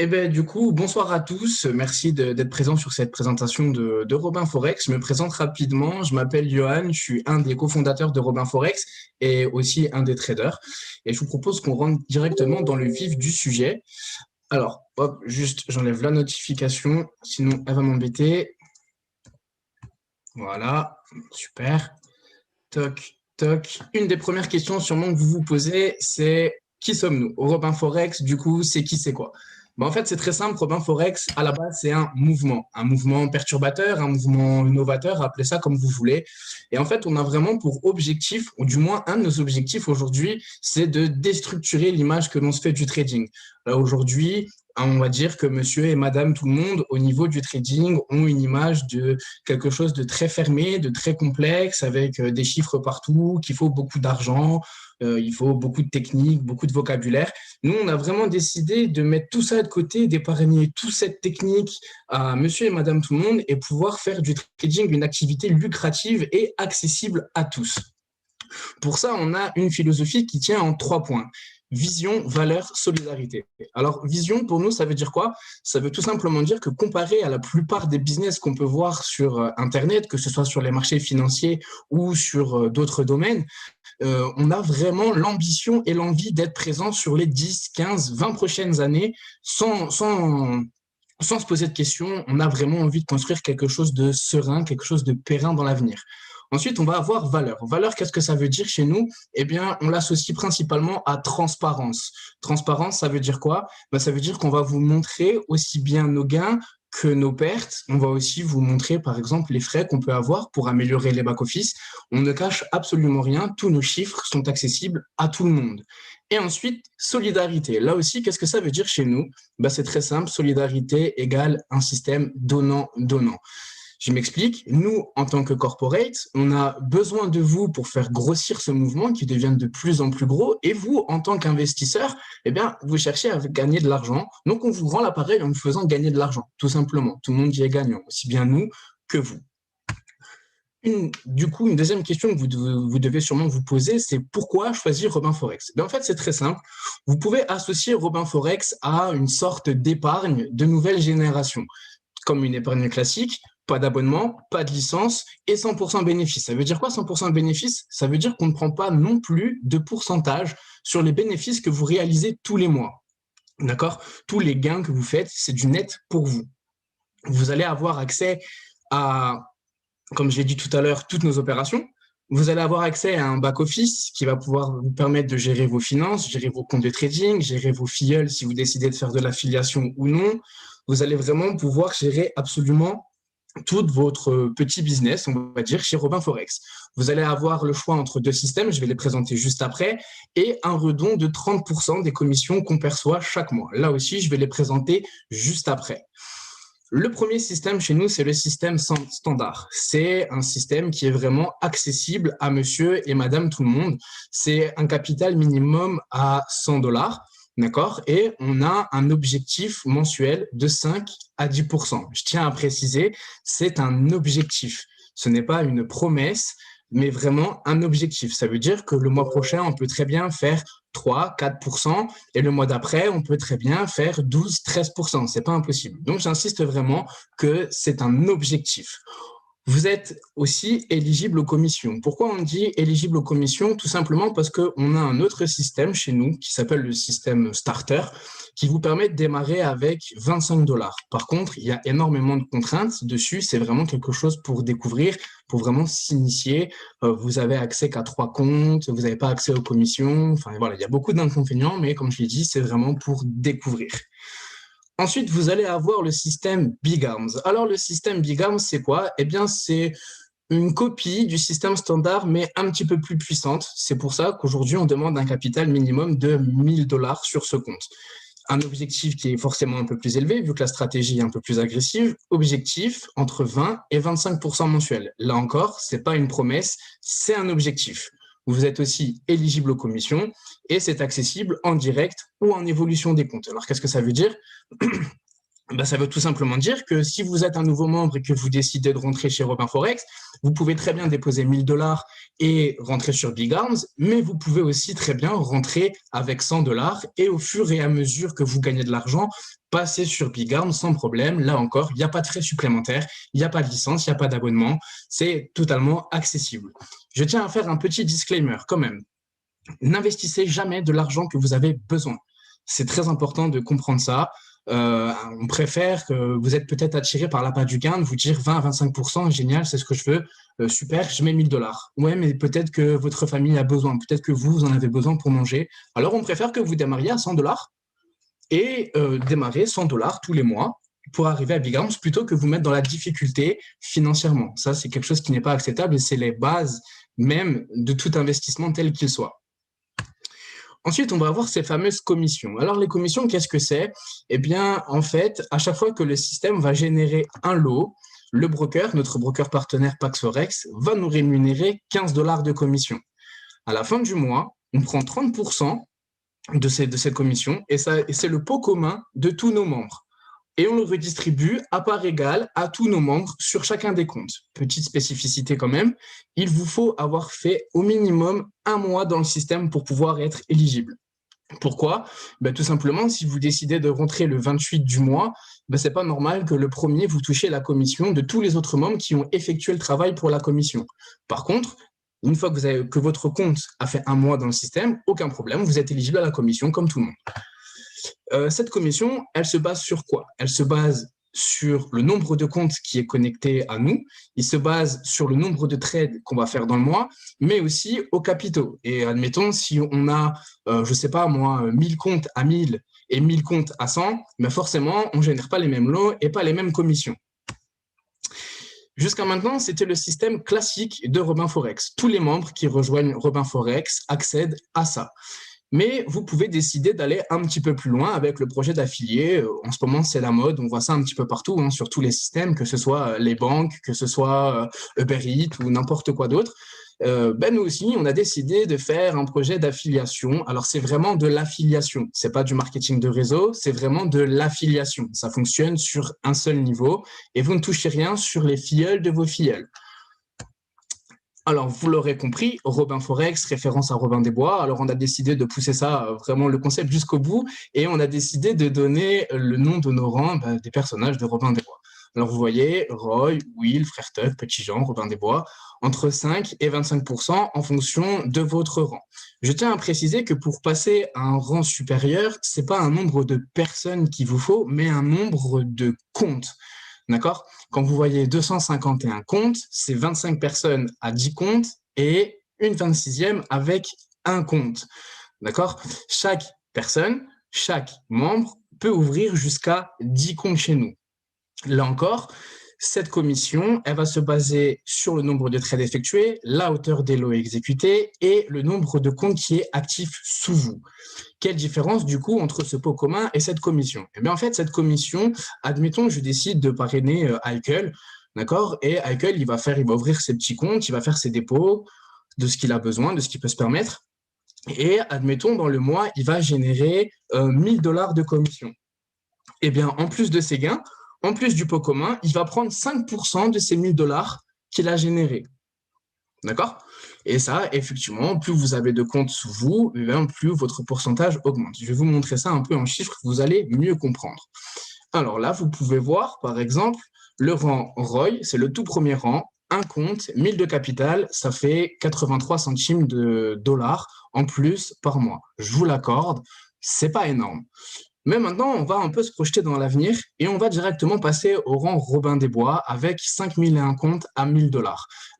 Eh ben, du coup, bonsoir à tous. Merci d'être présent sur cette présentation de Robin Forex. Je me présente rapidement. Je m'appelle Johan. Je suis un des cofondateurs de Robin Forex et aussi un des traders. Et je vous propose qu'on rentre directement dans le vif du sujet. Alors, hop, juste, j'enlève la notification, sinon elle va m'embêter. Voilà, super. Toc, toc. Une des premières questions sûrement que vous vous posez, c'est qui sommes-nous? Robin Forex, du coup, c'est qui, c'est quoi? Ben, en fait, c'est très simple. Robin Forex, à la base, c'est un mouvement perturbateur, un mouvement novateur, appelez ça comme vous voulez. Et en fait, on a vraiment pour objectif, ou du moins un de nos objectifs aujourd'hui, c'est de déstructurer l'image que l'on se fait du trading. Aujourd'hui, on va dire que monsieur et madame tout le monde, au niveau du trading, ont une image de quelque chose de très fermé, de très complexe, avec des chiffres partout, qu'il faut beaucoup d'argent, il faut beaucoup de technique, beaucoup de vocabulaire. Nous, on a vraiment décidé de mettre tout ça de côté, d'épargner toute cette technique à monsieur et madame tout le monde et pouvoir faire du trading une activité lucrative et accessible à tous. Pour ça, on a une philosophie qui tient en 3 points. Vision, valeur, solidarité. Alors, vision, pour nous, ça veut dire quoi? Ça veut tout simplement dire que comparé à la plupart des business qu'on peut voir sur Internet, que ce soit sur les marchés financiers ou sur d'autres domaines, on a vraiment l'ambition et l'envie d'être présent sur les 10, 15, 20 prochaines années sans se poser de questions. On a vraiment envie de construire quelque chose de serein, quelque chose de périn dans l'avenir. Ensuite, on va avoir valeur. Valeur, qu'est-ce que ça veut dire chez nous? Eh bien, on l'associe principalement à transparence. Transparence, ça veut dire quoi? Ça veut dire qu'on va vous montrer aussi bien nos gains que nos pertes. On va aussi vous montrer, par exemple, les frais qu'on peut avoir pour améliorer les back-office. On ne cache absolument rien. Tous nos chiffres sont accessibles à tout le monde. Et ensuite, solidarité. Là aussi, qu'est-ce que ça veut dire chez nous? C'est très simple. Solidarité égale un système donnant-donnant. Je m'explique. Nous, en tant que corporate, on a besoin de vous pour faire grossir ce mouvement qui devient de plus en plus gros. Et vous, en tant qu'investisseur, eh bien, vous cherchez à gagner de l'argent. Donc, on vous rend l'appareil en vous faisant gagner de l'argent, tout simplement. Tout le monde y est gagnant, aussi bien nous que vous. Du coup, une deuxième question que vous devez sûrement vous poser, c'est pourquoi choisir Robin Forex? En fait, c'est très simple. Vous pouvez associer Robin Forex à une sorte d'épargne de nouvelle génération, comme une épargne classique, pas d'abonnement, pas de licence et 100% bénéfice. Ça veut dire quoi 100% bénéfice? Ça veut dire qu'on ne prend pas non plus de pourcentage sur les bénéfices que vous réalisez tous les mois. D'accord? Tous les gains que vous faites, c'est du net pour vous. Vous allez avoir accès à, comme j'ai dit tout à l'heure, toutes nos opérations. Vous allez avoir accès à un back-office qui va pouvoir vous permettre de gérer vos finances, gérer vos comptes de trading, gérer vos filleuls si vous décidez de faire de l'affiliation ou non. Vous allez vraiment pouvoir gérer absolument tout votre petit business, on va dire, chez Robin Forex. Vous allez avoir le choix entre deux systèmes, je vais les présenter juste après, et un redon de 30% des commissions qu'on perçoit chaque mois. Là aussi, je vais les présenter juste après. Le premier système chez nous, c'est le système standard. C'est un système qui est vraiment accessible à monsieur et madame tout le monde. C'est un capital minimum à 100 $. D'accord? Et on a un objectif mensuel de 5 à 10%. Je tiens à préciser, c'est un objectif. Ce n'est pas une promesse, mais vraiment un objectif. Ça veut dire que le mois prochain, on peut très bien faire 3, 4%, et le mois d'après, on peut très bien faire 12, 13%. C'est pas impossible. Donc, j'insiste vraiment que c'est un objectif. Vous êtes aussi éligible aux commissions. Pourquoi on dit éligible aux commissions? Tout simplement parce qu'on a un autre système chez nous qui s'appelle le système Starter qui vous permet de démarrer avec 25 $. Par contre, il y a énormément de contraintes dessus. C'est vraiment quelque chose pour découvrir, pour vraiment s'initier. Vous avez accès qu'à 3 comptes, vous n'avez pas accès aux commissions. Enfin, voilà, il y a beaucoup d'inconvénients, mais comme je l'ai dit, c'est vraiment pour découvrir. Ensuite, vous allez avoir le système Big Arms. Alors, le système Big Arms, c'est quoi? Eh bien, c'est une copie du système standard, mais un petit peu plus puissante. C'est pour ça qu'aujourd'hui, on demande un capital minimum de 1000 $ sur ce compte. Un objectif qui est forcément un peu plus élevé, vu que la stratégie est un peu plus agressive. Objectif entre 20 et 25% mensuel. Là encore, ce n'est pas une promesse, c'est un objectif. Vous êtes aussi éligible aux commissions et c'est accessible en direct ou en évolution des comptes. Alors, qu'est-ce que ça veut dire? Ben, ça veut tout simplement dire que si vous êtes un nouveau membre et que vous décidez de rentrer chez Robin Forex, vous pouvez très bien déposer 1 000 $ et rentrer sur Big Arms, mais vous pouvez aussi très bien rentrer avec 100 $ et au fur et à mesure que vous gagnez de l'argent, passer sur Big Arms sans problème. Là encore, il n'y a pas de frais supplémentaires, il n'y a pas de licence, il n'y a pas d'abonnement, c'est totalement accessible. Je tiens à faire un petit disclaimer quand même. N'investissez jamais de l'argent que vous avez besoin. C'est très important de comprendre ça. On préfère que vous êtes peut-être attiré par l'appât du gain, de vous dire 20 à 25%, génial, c'est ce que je veux, super, je mets 1 000 $. Ouais, mais peut-être que votre famille a besoin, peut-être que vous en avez besoin pour manger. Alors, on préfère que vous démarriez à 100 $ et démarrer 100 $ tous les mois pour arriver à Big Arms plutôt que vous mettre dans la difficulté financièrement. Ça, c'est quelque chose qui n'est pas acceptable et c'est les bases même de tout investissement tel qu'il soit. Ensuite, on va avoir ces fameuses commissions. Alors, les commissions, qu'est-ce que c'est? Eh bien, en fait, à chaque fois que le système va générer un lot, le broker, notre broker partenaire Pax Forex, va nous rémunérer 15 $ de commission. À la fin du mois, on prend 30% de cette commission et c'est le pot commun de tous nos membres. Et on le redistribue à part égale à tous nos membres sur chacun des comptes. Petite spécificité quand même, il vous faut avoir fait au minimum 1 mois dans le système pour pouvoir être éligible. Pourquoi? Ben, tout simplement, si vous décidez de rentrer le 28 du mois, ben, ce n'est pas normal que le premier, vous touchiez la commission de tous les autres membres qui ont effectué le travail pour la commission. Par contre, une fois que votre compte a fait 1 mois dans le système, aucun problème, vous êtes éligible à la commission comme tout le monde. Cette commission, elle se base sur quoi? Elle se base sur le nombre de comptes qui est connecté à nous, il se base sur le nombre de trades qu'on va faire dans le mois, mais aussi aux capitaux. Et admettons, si on a, je ne sais pas moi, 1000 comptes à 1000 et 1000 comptes à 100, mais forcément, on ne génère pas les mêmes lots et pas les mêmes commissions. Jusqu'à maintenant, c'était le système classique de Robin Forex. Tous les membres qui rejoignent Robin Forex accèdent à ça. Mais vous pouvez décider d'aller un petit peu plus loin avec le projet d'affilié. En ce moment, c'est la mode. On voit ça un petit peu partout, hein, sur tous les systèmes, que ce soit les banques, que ce soit Uber Eats ou n'importe quoi d'autre. Nous aussi, on a décidé de faire un projet d'affiliation. Alors, c'est vraiment de l'affiliation. Ce n'est pas du marketing de réseau, c'est vraiment de l'affiliation. Ça fonctionne sur un seul niveau et vous ne touchez rien sur les filleuls de vos filleuls. Alors, vous l'aurez compris, Robin Forex, référence à Robin des Bois. Alors, on a décidé de pousser ça, vraiment le concept jusqu'au bout, et on a décidé de donner le nom d'honorant des personnages de Robin des Bois. Alors, vous voyez, Roy, Will, Frère Tuck, Petit Jean, Robin des Bois, entre 5 et 25% en fonction de votre rang. Je tiens à préciser que pour passer à un rang supérieur, ce n'est pas un nombre de personnes qu'il vous faut, mais un nombre de comptes. D'accord? Quand vous voyez 251 comptes, c'est 25 personnes à 10 comptes et une 26e avec un compte. D'accord? Chaque personne, chaque membre peut ouvrir jusqu'à 10 comptes chez nous. Là encore, cette commission, elle va se baser sur le nombre de trades effectués, la hauteur des lots exécutés et le nombre de comptes qui est actif sous vous. Quelle différence, du coup, entre ce pot commun et cette commission? Eh bien, en fait, cette commission, admettons, je décide de parrainer Heikel, d'accord? Et Heikel, il va ouvrir ses petits comptes, il va faire ses dépôts de ce qu'il a besoin, de ce qu'il peut se permettre. Et admettons, dans le mois, il va générer 1000 $ de commission. Eh bien, en plus de ses gains, en plus du pot commun, il va prendre 5% de ces 1000 $ qu'il a générés. D'accord? Et ça, effectivement, plus vous avez de comptes sous vous, plus votre pourcentage augmente. Je vais vous montrer ça un peu en chiffres, vous allez mieux comprendre. Alors là, vous pouvez voir, par exemple, le rang Roy, c'est le tout premier rang, un compte, 1000 de capital, ça fait 83 centimes de dollars en plus par mois. Je vous l'accorde, c'est pas énorme. Mais maintenant, on va un peu se projeter dans l'avenir et on va directement passer au rang Robin des Bois avec 5001 comptes à 1000 $.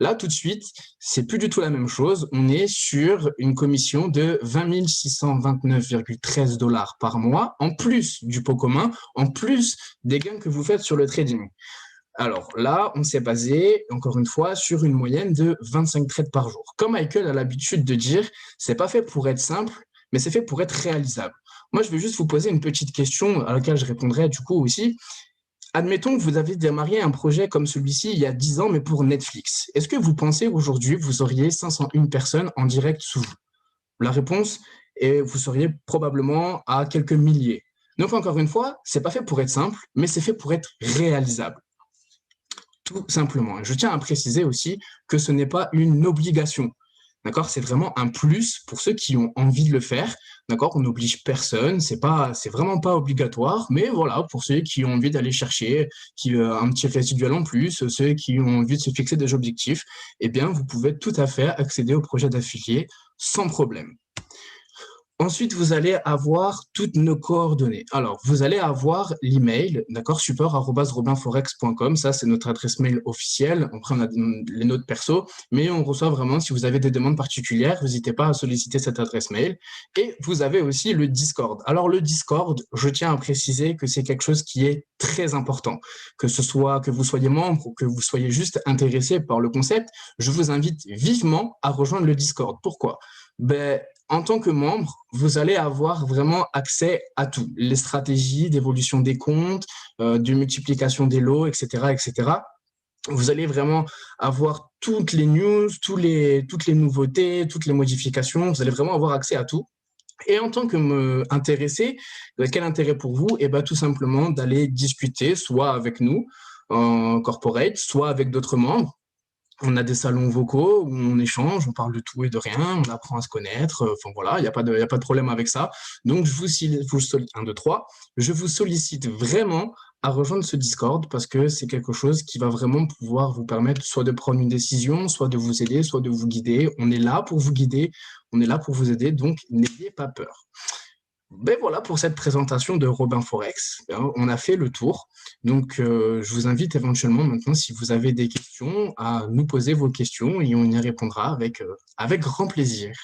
Là, tout de suite, c'est plus du tout la même chose. On est sur une commission de 20 629,13 $ par mois, en plus du pot commun, en plus des gains que vous faites sur le trading. Alors là, on s'est basé, encore une fois, sur une moyenne de 25 trades par jour. Comme Michael a l'habitude de dire, c'est pas fait pour être simple, mais c'est fait pour être réalisable. Moi, je vais juste vous poser une petite question à laquelle je répondrai du coup aussi. Admettons que vous avez démarré un projet comme celui-ci il y a 10 ans, mais pour Netflix. Est-ce que vous pensez aujourd'hui que vous auriez 501 personnes en direct sous vous? La réponse est vous seriez probablement à quelques milliers. Donc, encore une fois, c'est pas fait pour être simple, mais c'est fait pour être réalisable. Tout simplement. Je tiens à préciser aussi que ce n'est pas une obligation. D'accord? C'est vraiment un plus pour ceux qui ont envie de le faire. D'accord? On n'oblige personne. C'est vraiment pas obligatoire. Mais voilà, pour ceux qui ont envie d'aller chercher un petit résiduel en plus, ceux qui ont envie de se fixer des objectifs, eh bien, vous pouvez tout à fait accéder au projet d'affilié sans problème. Ensuite, vous allez avoir toutes nos coordonnées. Alors, vous allez avoir l'email, d'accord, support@robinforex.com. Ça, c'est notre adresse mail officielle. Après, on a les notes perso, mais on reçoit vraiment, si vous avez des demandes particulières, n'hésitez pas à solliciter cette adresse mail. Et vous avez aussi le Discord. Alors, le Discord, je tiens à préciser que c'est quelque chose qui est très important. Que vous soyez membre ou que vous soyez juste intéressé par le concept, je vous invite vivement à rejoindre le Discord. Pourquoi? En tant que membre, vous allez avoir vraiment accès à tout. Les stratégies d'évolution des comptes, de multiplication des lots, etc., etc. Vous allez vraiment avoir toutes les news, toutes les nouveautés, toutes les modifications. Vous allez vraiment avoir accès à tout. Et en tant que intéressé, quel intérêt pour vous? Eh bien, tout simplement d'aller discuter, soit avec nous, en corporate, soit avec d'autres membres. On a des salons vocaux où on échange, on parle de tout et de rien, on apprend à se connaître. Enfin voilà, il n'y a pas de problème avec ça. Donc, je vous sollicite vraiment à rejoindre ce Discord parce que c'est quelque chose qui va vraiment pouvoir vous permettre soit de prendre une décision, soit de vous aider, soit de vous guider. On est là pour vous guider, on est là pour vous aider, donc n'ayez pas peur. Voilà pour cette présentation de Robin Forex. On a fait le tour. Donc, je vous invite éventuellement maintenant, si vous avez des questions, à nous poser vos questions et on y répondra avec grand plaisir.